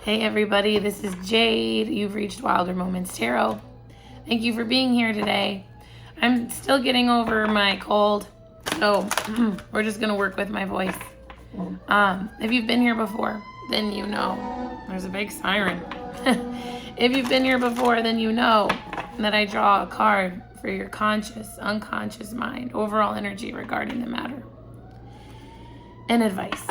Hey everybody, this is Jade. You've reached Wilder Moments Tarot. Thank you for being here today. I'm still getting over my cold, so we're just going to work with my voice. If you've been here before, then you know. There's a big siren. If you've been here before, then you know that I draw a card for your conscious, unconscious mind, overall energy regarding the matter, and advice.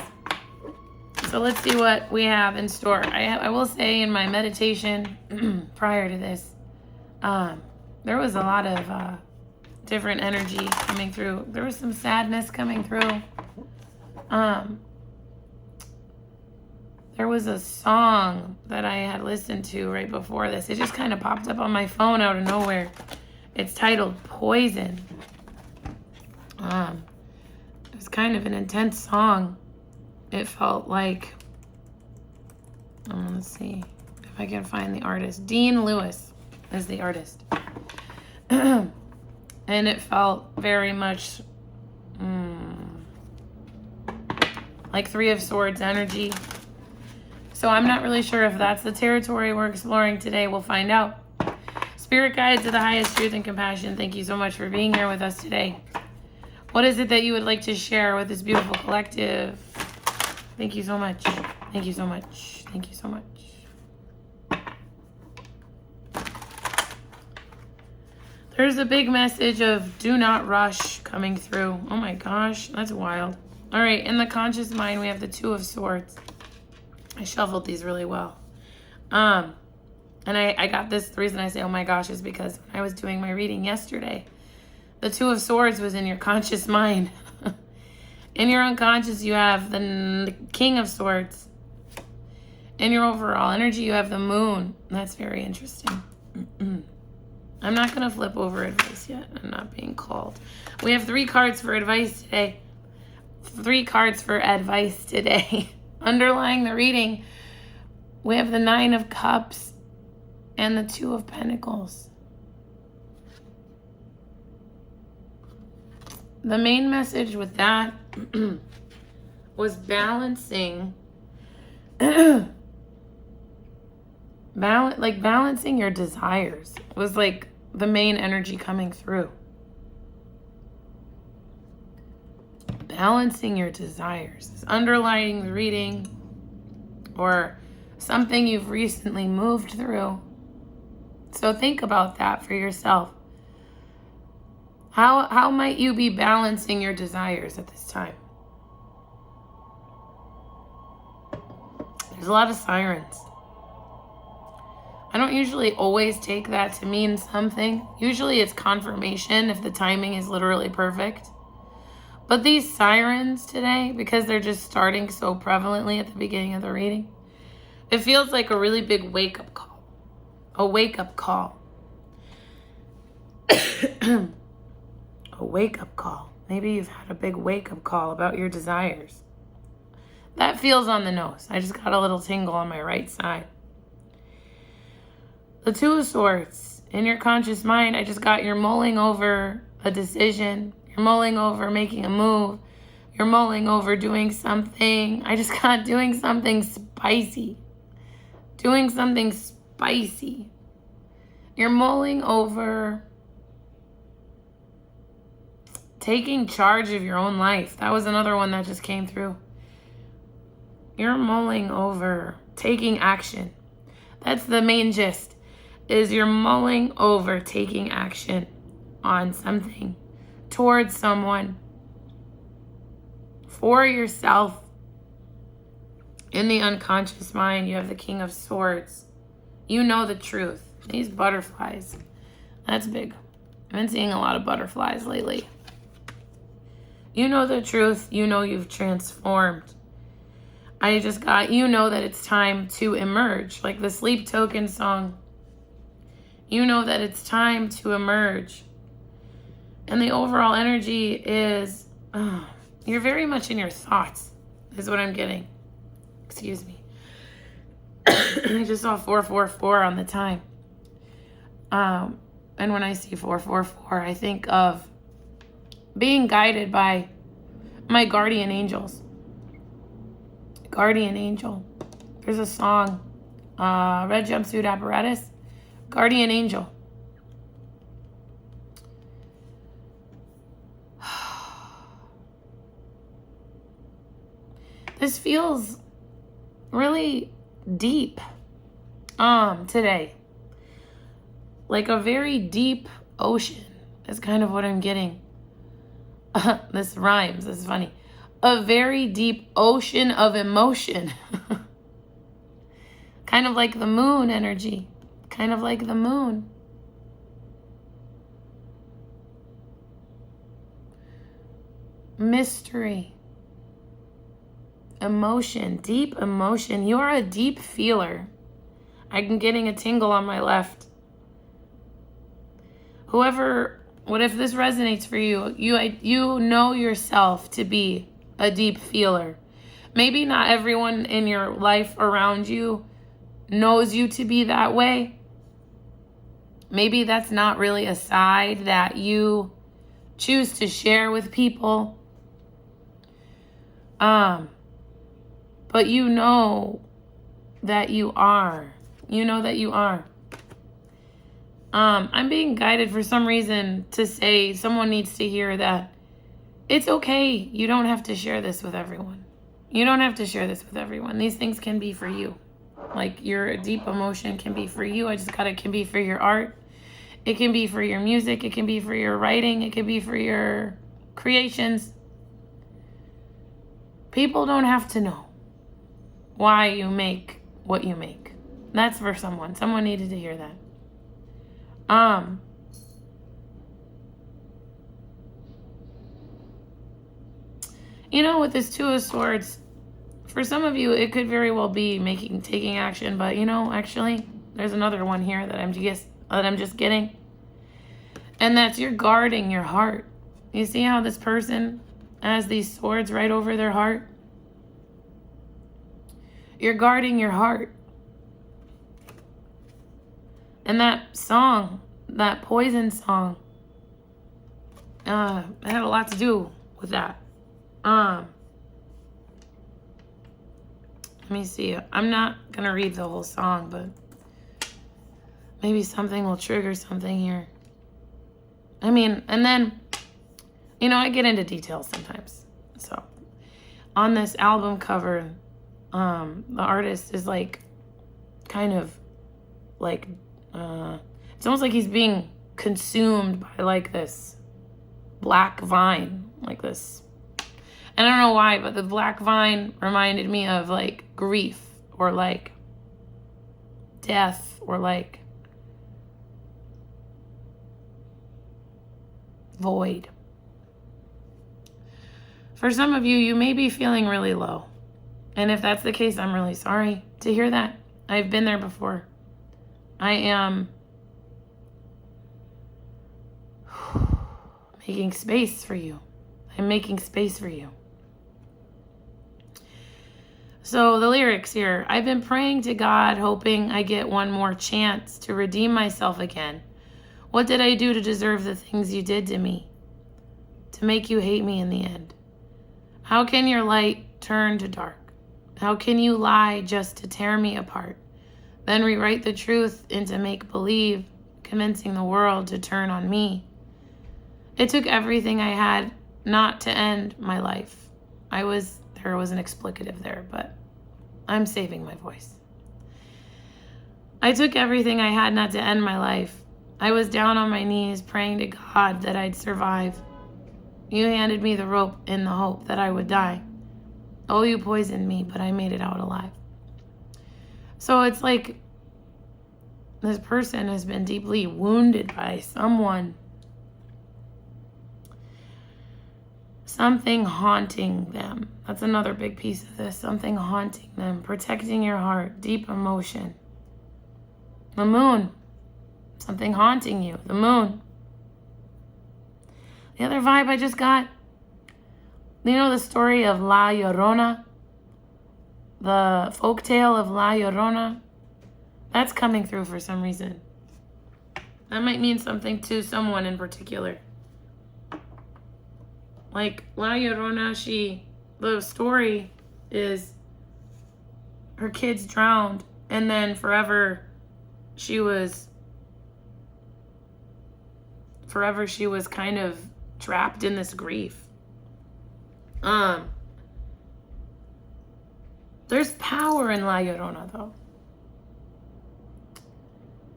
So let's see what we have in store. I will say in my meditation prior to this, there was a lot of different energy coming through. There was some sadness coming through. There was a song that I had listened to right before this. It just kind of popped up on my phone out of nowhere. It's titled Poison. It was kind of an intense song. It felt like, let's see if I can find the artist. Dean Lewis is the artist. And it felt very much like Three of Swords energy. So I'm not really sure if that's the territory we're exploring today. We'll find out. Spirit guides of the highest truth and compassion, thank you so much for being here with us today. What is it that you would like to share with this beautiful collective? Thank you so much. Thank you so much. Thank you so much. There's a big message of do not rush coming through. Oh my gosh, that's wild. All right, in the conscious mind, we have the Two of Swords. I shuffled these really well. And I got this, the reason I say oh my gosh is because when I was doing my reading yesterday, the Two of Swords was in your conscious mind. In your unconscious, you have the King of Swords. In your overall energy, you have the Moon. That's very interesting. I'm not going to flip over advice yet. I'm not being called. We have 3 cards for advice today. 3 cards for advice today. Underlying the reading, we have the Nine of Cups and the Two of Pentacles. The main message with that was balancing balancing your desires was like the main energy coming through. Balancing your desires is underlying the reading, or something you've recently moved through. So think about that for yourself. How might you be balancing your desires at this time? There's a lot of sirens. I don't usually always take that to mean something. Usually it's confirmation if the timing is literally perfect. But these sirens today, because they're just starting so prevalently at the beginning of the reading, it feels like a really big wake-up call. A wake-up call. A wake-up call. Maybe you've had a big wake-up call about your desires. That feels on the nose. I just got a little tingle on my right side. The Two of Swords. In your conscious mind, I just got you're mulling over a decision. You're mulling over making a move. You're mulling over doing something. I just got doing something spicy. Doing something spicy. You're mulling over taking charge of your own life. That was another one that just came through. You're mulling over taking action. That's the main gist, is you're mulling over taking action on something, towards someone, for yourself. In the unconscious mind, you have the King of Swords. You know the truth. These butterflies, that's big. I've been seeing a lot of butterflies lately. You know the truth. You know you've transformed. I just got, you know that it's time to emerge. Like the Sleep Token song. You know that it's time to emerge. And the overall energy is, you're very much in your thoughts, is what I'm getting. Excuse me. I just saw 444 on the time. And when I see 444, I think of being guided by my guardian angels. Guardian angel. There's a song red jumpsuit apparatus, guardian angel. This feels really deep today. Like a very deep ocean is kind of what I'm getting. This rhymes. This is funny. A very deep ocean of emotion. Kind of like the moon energy. Kind of like the moon. Mystery. Emotion. Deep emotion. You are a deep feeler. I'm getting a tingle on my left. What if this resonates for you? You know yourself to be a deep feeler. Maybe not everyone in your life around you knows you to be that way. Maybe that's not really a side that you choose to share with people. But you know that you are. You know that you are. I'm being guided for some reason to say someone needs to hear that it's okay. You don't have to share this with everyone. You don't have to share this with everyone. These things can be for you. Like your deep emotion can be for you. It can be for your art. It can be for your music. It can be for your writing. It can be for your creations. People don't have to know why you make what you make. That's for someone. Someone needed to hear that. You know, with this Two of Swords, for some of you, it could very well be taking action, but you know, actually, there's another one here that I'm just getting. And that's you're guarding your heart. You see how this person has these swords right over their heart? You're guarding your heart. And that song, that Poison song, it had a lot to do with that. Let me see. I'm not going to read the whole song, but maybe something will trigger something here. I mean, and then, you know, I get into details sometimes. So, on this album cover, the artist is like, kind of, like, it's almost like he's being consumed by like this black vine, like this. And I don't know why, but the black vine reminded me of like grief or like death or like void. For some of you, you may be feeling really low. And if that's the case, I'm really sorry to hear that. I've been there before. I am making space for you. I'm making space for you. So the lyrics here, I've been praying to God, hoping I get one more chance to redeem myself again. What did I do to deserve the things you did to me? To make you hate me in the end? How can your light turn to dark? How can you lie just to tear me apart? Then rewrite the truth into make-believe, convincing the world to turn on me. It took everything I had not to end my life. There was an explicative there, but I'm saving my voice. I took everything I had not to end my life. I was down on my knees praying to God that I'd survive. You handed me the rope in the hope that I would die. Oh, you poisoned me, but I made it out alive. So it's like this person has been deeply wounded by someone. Something haunting them. That's another big piece of this. Something haunting them. Protecting your heart. Deep emotion. The moon. Something haunting you. The moon. The other vibe I just got. You know the story of La Llorona? The folktale of La Llorona? That's coming through for some reason. That might mean something to someone in particular. Like La Llorona, the story is her kids drowned And then forever she was kind of trapped in this grief. There's power in La Llorona, though.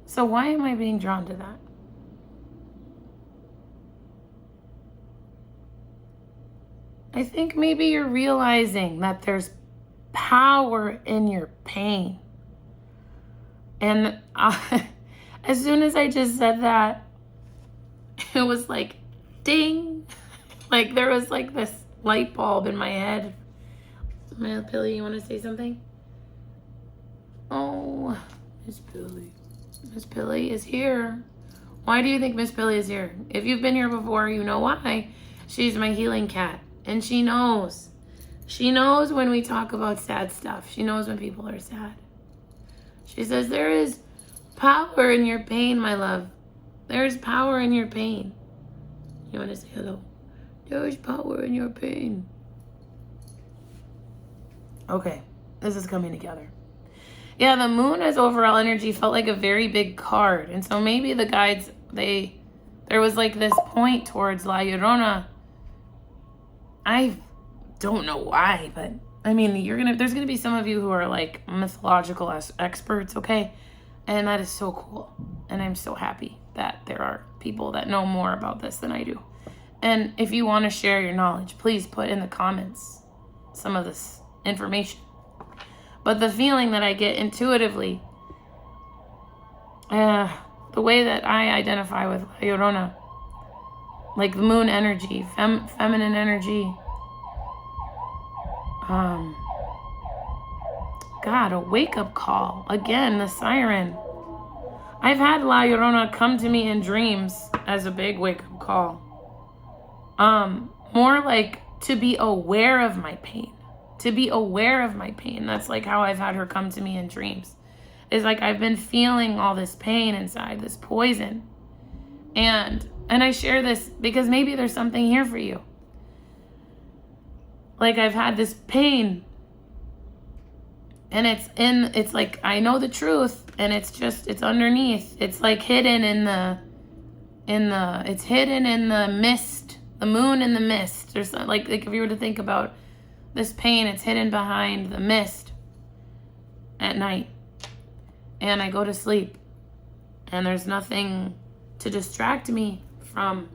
So why am I being drawn to that? I think maybe you're realizing that there's power in your pain. And as soon as I just said that, it was like, ding. Like there was like this light bulb in my head. Billy, you want to say something? Oh, Miss Billy. Miss Billy is here. Why do you think Miss Billy is here? If you've been here before, you know why. She's my healing cat. And she knows. She knows when we talk about sad stuff. She knows when people are sad. She says, there is power in your pain, my love. There is power in your pain. You want to say hello? There is power in your pain. Okay, this is coming together. Yeah, the moon as overall energy felt like a very big card. And so maybe the guides, there was like this point towards La Llorona. I don't know why, but I mean, there's gonna be some of you who are like mythological experts, okay? And that is so cool. And I'm so happy that there are people that know more about this than I do. And if you want to share your knowledge, please put in the comments some of this information. But the feeling that I get intuitively, the way that I identify with La Llorona, like the moon energy, feminine energy, God, a wake-up call. Again, the siren. I've had La Llorona come to me in dreams as a big wake-up call. More like to be aware of my pain. To be aware of my pain. That's like how I've had her come to me in dreams. It's like I've been feeling all this pain inside, this poison. And I share this because maybe there's something here for you. Like I've had this pain. And it's like, I know the truth, and it's underneath. It's like hidden it's hidden in the mist, the moon in the mist. There's like if you were to think about this pain, it's hidden behind the mist at night. And I go to sleep, and there's nothing to distract me from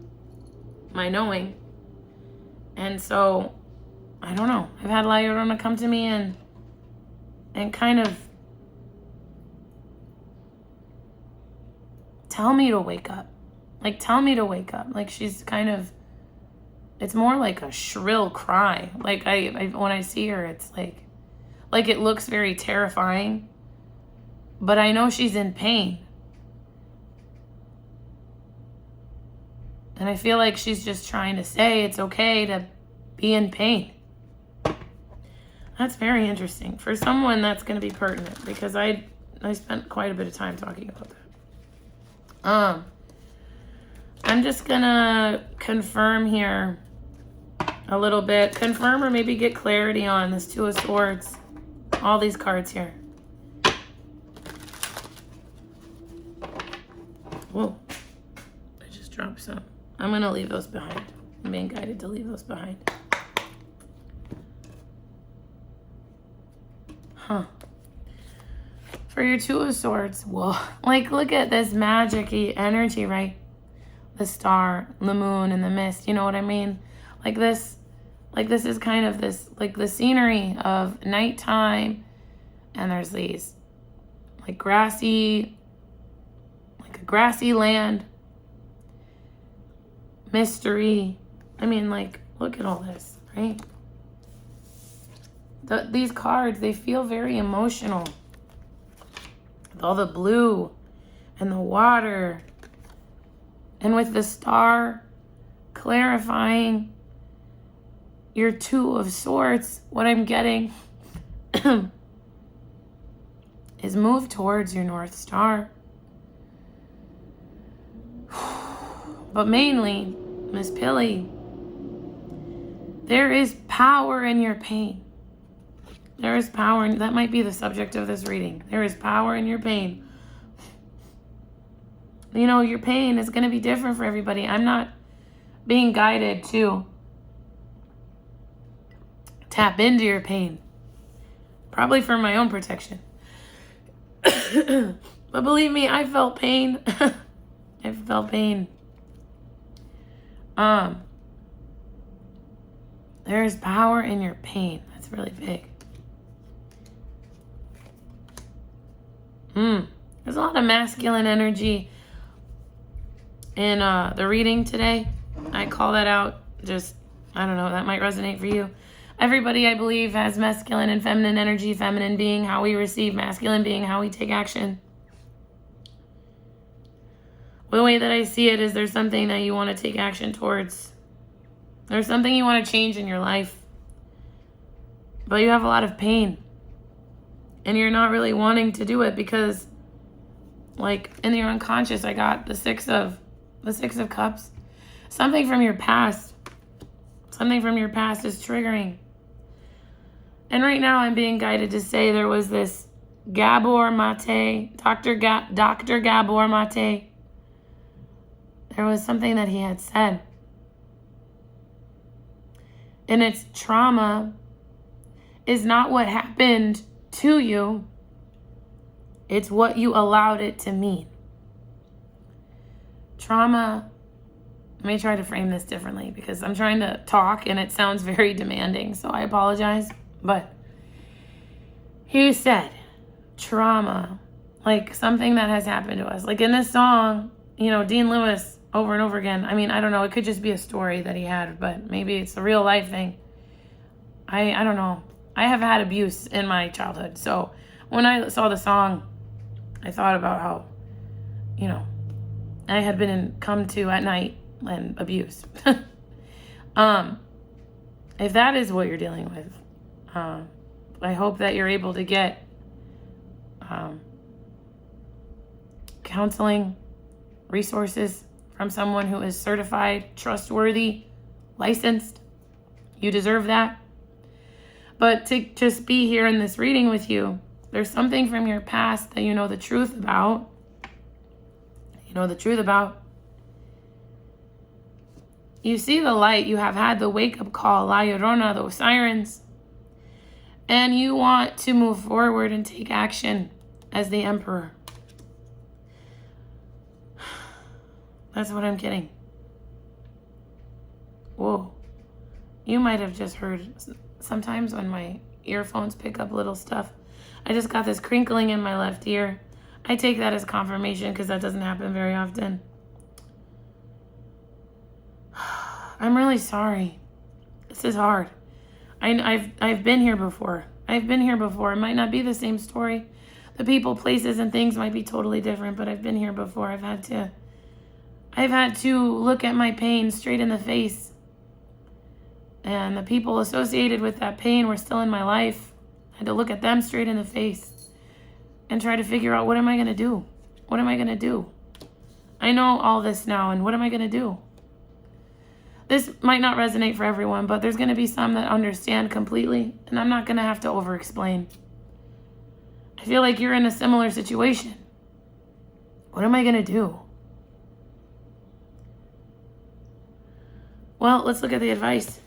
my knowing. And so, I don't know. I've had La Llorona come to me and kind of tell me to wake up. Like, tell me to wake up. Like, she's kind of, it's more like a shrill cry. Like, I when I see her, it's like it looks very terrifying. But I know she's in pain. And I feel like she's just trying to say it's okay to be in pain. That's very interesting. For someone, that's going to be pertinent because I spent quite a bit of time talking about that. I'm just going to confirm here a little bit. Confirm or maybe get clarity on this Two of Swords. All these cards here. Whoa. I just dropped some. I'm going to leave those behind. I'm being guided to leave those behind. Huh. For your Two of Swords, whoa. Like, look at this magic-y energy, right? The star, the moon, and the mist. You know what I mean? Like this is kind of this, like the scenery of nighttime. And there's these, like a grassy land. Mystery. I mean, like, look at all this, right? These cards, they feel very emotional. With all the blue and the water. And with the star clarifying your Two of Swords, what I'm getting is move towards your North Star. But mainly, Miss Pilly, there is power in your pain. There is power, and that might be the subject of this reading. There is power in your pain. You know, your pain is going to be different for everybody. I'm not being guided to tap into your pain. Probably for my own protection. But believe me, I felt pain. I felt pain. There is power in your pain. That's really big. There's a lot of masculine energy in the reading today. I call that out. Just, I don't know, that might resonate for you. Everybody, I believe, has masculine and feminine energy. Feminine being how we receive, masculine being how we take action. The way that I see it is there's something that you want to take action towards. There's something you want to change in your life. But you have a lot of pain. And you're not really wanting to do it because, like, in your unconscious, I got the Six of Cups. Something from your past. Something from your past is triggering. And right now I'm being guided to say there was this Gabor Mate, Dr. Gabor Mate. There was something that he had said. And it's trauma is not what happened to you. It's what you allowed it to mean. Trauma, let me try to frame this differently because I'm trying to talk and it sounds very demanding, so I apologize. But he said trauma, like something that has happened to us. Like in this song, you know, Dean Lewis over and over again. I mean, I don't know. It could just be a story that he had, but maybe it's a real life thing. I don't know. I have had abuse in my childhood. So when I saw the song, I thought about how, you know, I had been come to at night and abuse. If that is what you're dealing with, I hope that you're able to get counseling resources from someone who is certified, trustworthy, licensed. You deserve that. But to just be here in this reading with you, there's something from your past that you know the truth about. You know the truth about. You see the light. You have had the wake-up call, La Llorona, those sirens. And you want to move forward and take action as the Emperor. That's what I'm getting. Whoa. You might have just heard, sometimes when my earphones pick up little stuff, I just got this crinkling in my left ear. I take that as confirmation because that doesn't happen very often. I'm really sorry. This is hard. I've been here before. I've been here before. It might not be the same story. The people, places, and things might be totally different, but I've been here before. I've had to look at my pain straight in the face. And the people associated with that pain were still in my life. I had to look at them straight in the face and try to figure out, what am I going to do? What am I going to do? I know all this now, and what am I going to do? This might not resonate for everyone, but there's going to be some that understand completely, and I'm not going to have to over-explain. I feel like you're in a similar situation. What am I going to do? Well, let's look at the advice.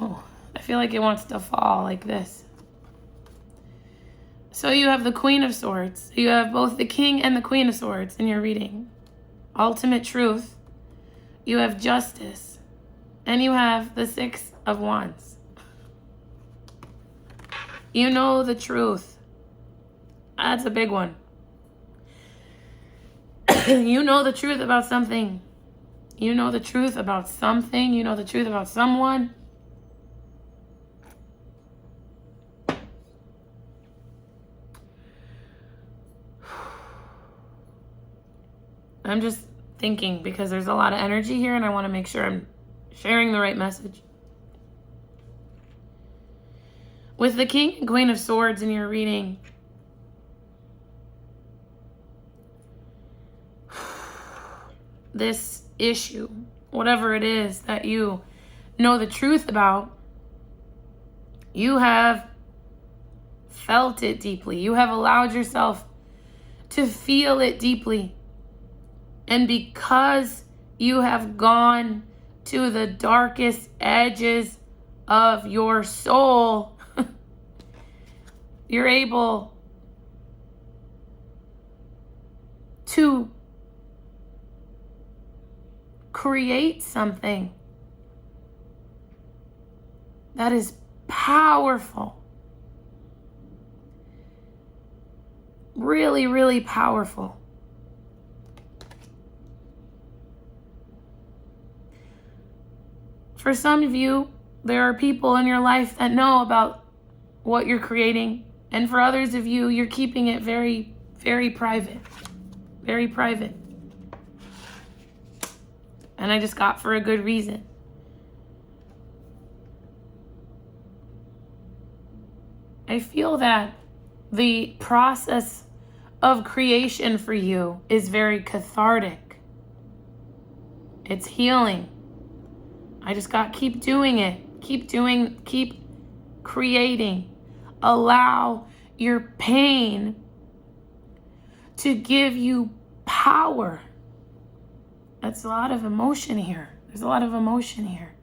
Oh, I feel like it wants to fall like this. So you have the Queen of Swords. You have both the King and the Queen of Swords in your reading. Ultimate truth. You have justice. And you have the Six of Wands. You know the truth. That's a big one. You know the truth about something. You know the truth about something. You know the truth about someone. I'm just thinking because there's a lot of energy here and I want to make sure I'm sharing the right message. With the King and Queen of Swords in your reading, this issue, whatever it is that you know the truth about, You have felt it deeply. You have allowed yourself to feel it deeply. And because you have gone to the darkest edges of your soul, you're able to create something that is powerful. Really, really powerful. For some of you, there are people in your life that know about what you're creating. And for others of you, you're keeping it very, very private. Very private. And I just got for a good reason. I feel that the process of creation for you is very cathartic. It's healing. I just got keep doing it. Keep creating. Allow your pain to give you power. That's a lot of emotion here. There's a lot of emotion here.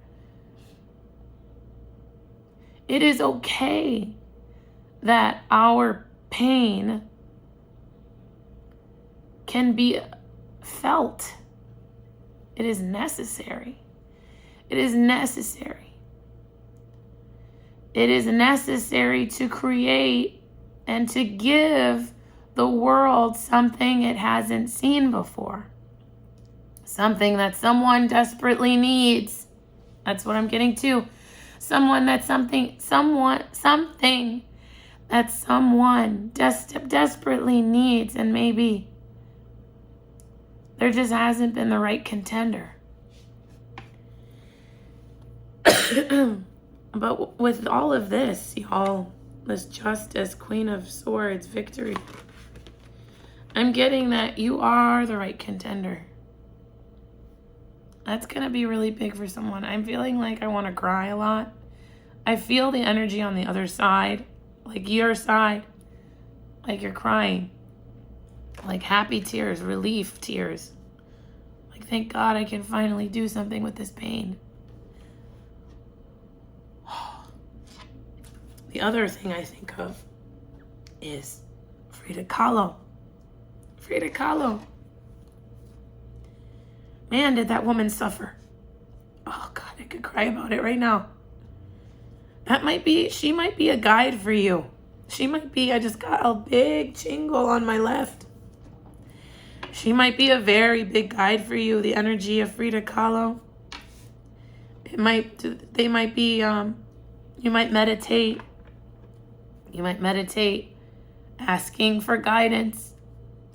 It is okay that our pain can be felt. It is necessary. It is necessary. It is necessary to create and to give the world something it hasn't seen before. Something that someone desperately needs. That's what I'm getting to. Something that someone desperately needs, and maybe there just hasn't been the right contender. But with all of this, y'all, this Justice, Queen of Swords, victory, I'm getting that you are the right contender. That's going to be really big for someone. I'm feeling like I want to cry a lot. I feel the energy on the other side, like your side, like you're crying, like happy tears, relief tears. Like, thank God I can finally do something with this pain. The other thing I think of is Frida Kahlo. Frida Kahlo. Man, did that woman suffer. Oh God, I could cry about it right now. She might be a guide for you. She might be, I just got a big chingle on my left. She might be a very big guide for you, the energy of Frida Kahlo. You might meditate. You might meditate, asking for guidance,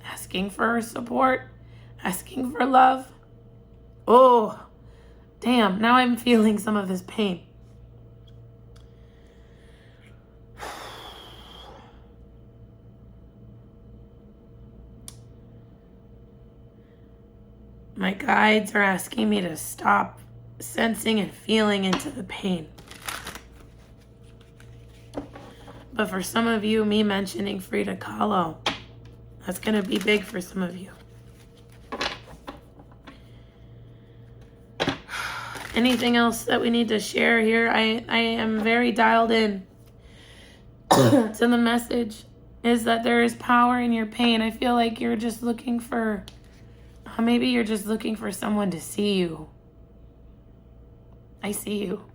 asking for support, asking for love. Oh, damn, now I'm feeling some of this pain. My guides are asking me to stop sensing and feeling into the pain. But for some of you, me mentioning Frida Kahlo, that's going to be big for some of you. Anything else that we need to share here? I am very dialed in to the message is that there is power in your pain. I feel like you're just looking for, maybe you're just looking for someone to see you. I see you.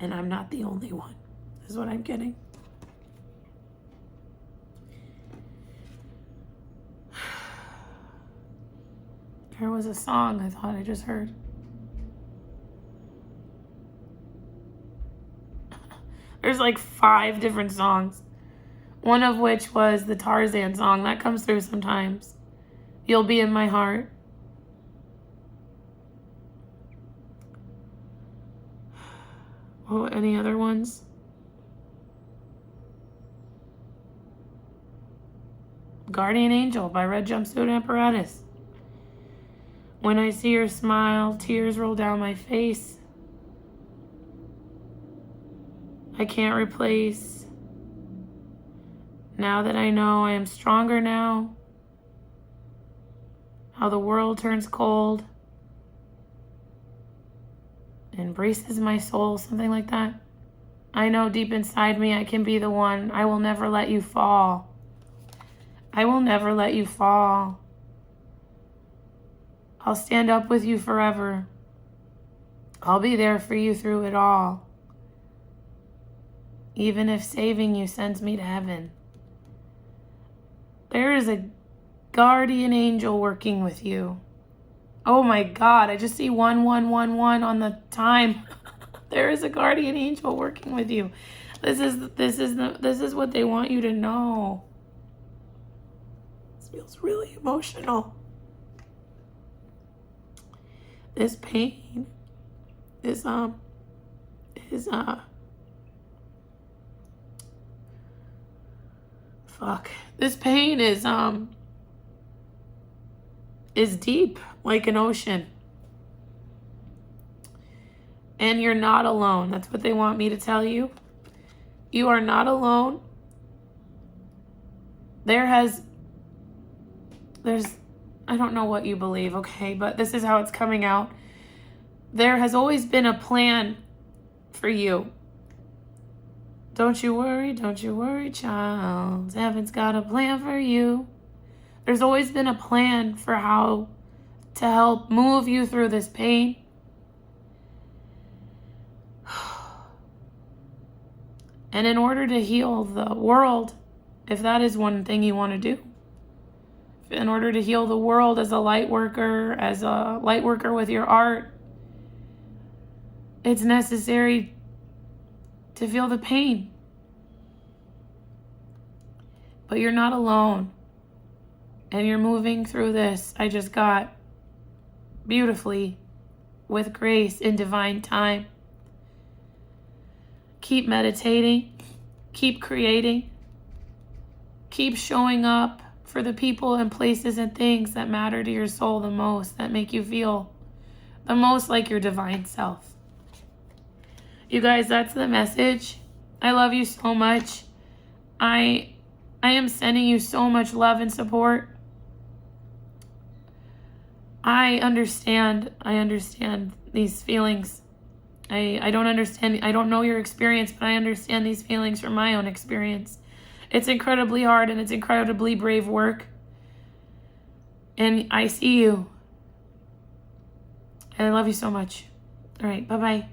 And I'm not the only one, is what I'm getting. There was a song I thought I just heard. There's like 5 different songs. One of which was the Tarzan song. That comes through sometimes. You'll Be in My Heart. Oh, any other ones? Guardian Angel by Red Jumpsuit Apparatus. When I see your smile, tears roll down my face. I can't replace. Now that I know I am stronger now. How the world turns cold. Embraces my soul, something like that. I know deep inside me I can be the one. I will never let you fall. I will never let you fall. I'll stand up with you forever. I'll be there for you through it all. Even if saving you sends me to heaven. There is a guardian angel working with you. Oh my God, I just see 1111 on the time. There is a guardian angel working with you. This is what they want you to know. This feels really emotional. This pain is fuck. This pain is deep, like an ocean. And you're not alone. That's what they want me to tell you. You are not alone. There's, I don't know what you believe, okay, but this is how it's coming out. There has always been a plan for you. Don't you worry, child. Heaven's got a plan for you. There's always been a plan for how to help move you through this pain. And in order to heal the world, if that is one thing you want to do, in order to heal the world as a light worker with your art, it's necessary to feel the pain. But you're not alone. And you're moving through this. I just got beautifully with grace in divine time. Keep meditating. Keep creating. Keep showing up for the people and places and things that matter to your soul the most, that make you feel the most like your divine self. You guys, that's the message. I love you so much. I am sending you so much love and support. I understand these feelings. I don't know your experience, but I understand these feelings from my own experience. It's incredibly hard and it's incredibly brave work. And I see you. And I love you so much. All right, bye-bye.